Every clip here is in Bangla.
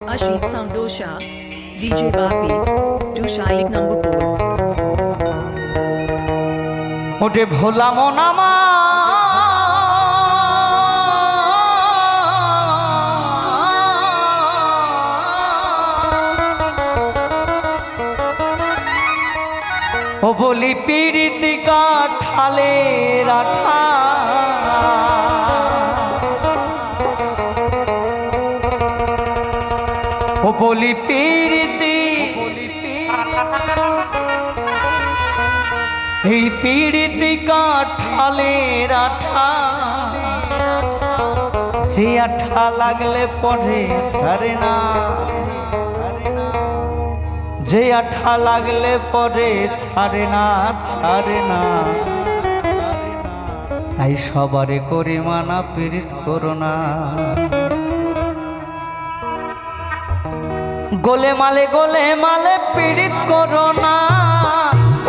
Ashit Samdosha, DJ Bapi, Dushailik number 4. ওটে ভোলা মনামা ও বলি পীড়িতি কাঠালে রাঠা ও বলি পীড়িতি এই পীড়িতি কাঠালের আঠা যে আঠা লাগলে পড়ে ছাড়ে না, যে আঠা লাগলে পড়ে ছাড়ে না, ছাড়ে না। তাই সবারে করে মানা পীড়িত করো না। গোলে মালে পীড়িত করো না,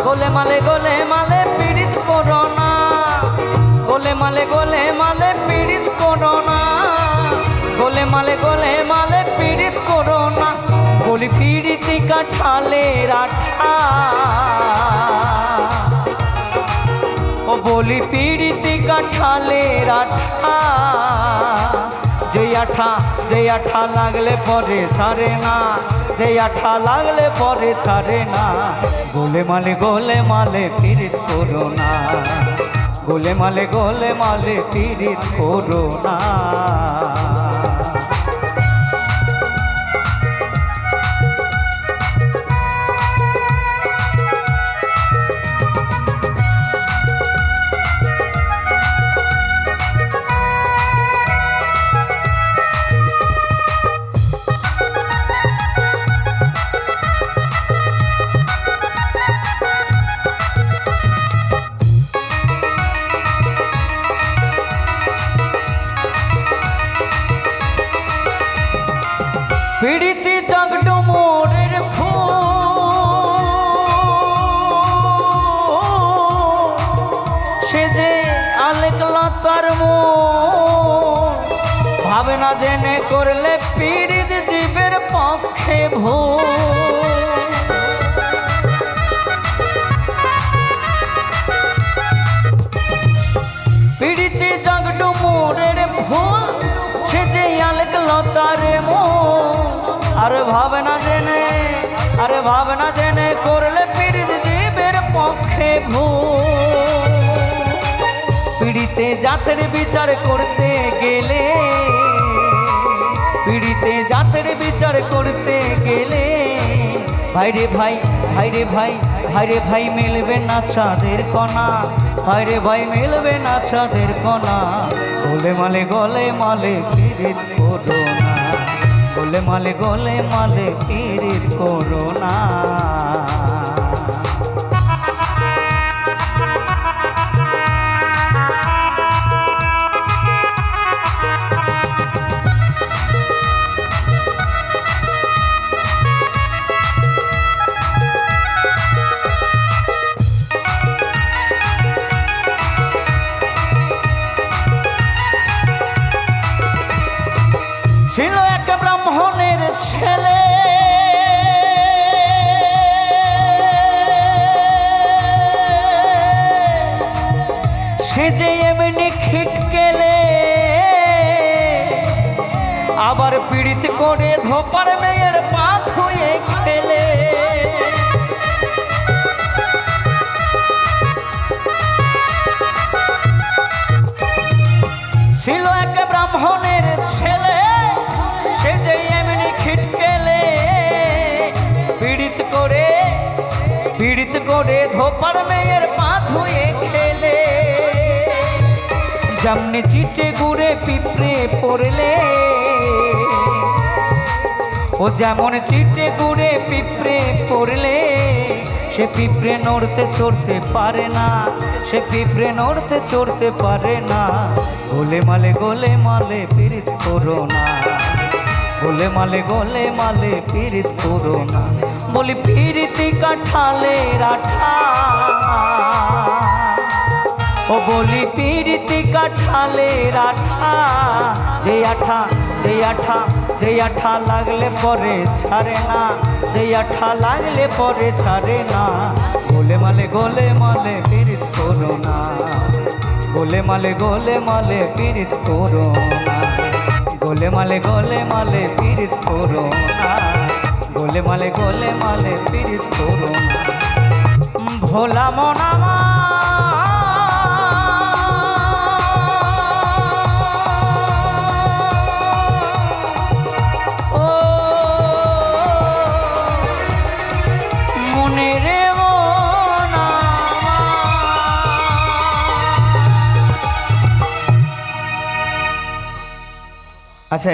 গোলে মালে পীড়িত করো না, গোলে মালে পীড়িত করো না, গোলে মালে পীড়িত করো না। বলি পীড়িতি কাঠালের আঠা, ও বলি পীড়িতি কাঠালের আঠা যে আঠা লাগলে পরে ছাড়ে না, যে আঠা লাগলে পরে ছাড়ে না। গোলে মালে পীড়িত করো না, গোলে মালে পীড়িত করো না। পীড়িতি জগডু মোরের ফুল, সে যে আলেকলতার মন, ভাবে না জেনে করলে পীড়িত জীবের পক্ষে ভুল। পীড়িতি জগডু মোরের ফুল, সে যে আলেকলতার মন, আরে ভাবনা জেনে করলে পীড়িত জীবের পক্ষে ভুল। পীড়িতে জাতের বিচার করতে গেলে, পীড়িতে জাতের বিচার করতে গেলে, ভাইরে ভাই মিলবে না চাঁদের কণা, ভাইরে ভাই মিলবে না চাঁদের কণা। গোলে মালে পীড়িত করো না, গোলে মালে পীড়িত করো না। ছিল এক ব্রাহ্মণের ছেলে, সে যে এমনি খিটকেলে, আবার পীড়িত করে ধোপার মেয়ের পা ধুয়ে খেলে। ছিল এক ব্রাহ্মণের ছেলে, সে যে এমনি খিটকেলে, পীড়িত করে ধোপার মেয়ের পা ধুয়ে খেলে। যেমনি চিটে গুড়ে পিঁপড়ে পড়লে, ও যেমন চিটে গুড়ে পিঁপড়ে পড়লে, সে পিঁপড়ে নড়তে চড়তে পারে না, সে পিঁপড়ে নড়তে চড়তে পারে না। গোলে মালে পীড়িত করো না, গোলে মালে পীড়িত করো না। বলি পীড়িতি কাঠালের আঠা, ও ও বলি পিরিতি কাঠালের আঠা, যেই আঠা লাগলে পরে ছাড়ে না, যেই আঠা লাগলে পরে ছাড়ে না। গোলে মালে পিরিত করো না, গোলে মালে পিরিত করো না, গোলে মালে পিরিত করো না, গোলে মালে পিরিত করো না। ভোলা মনামা আচ্ছা।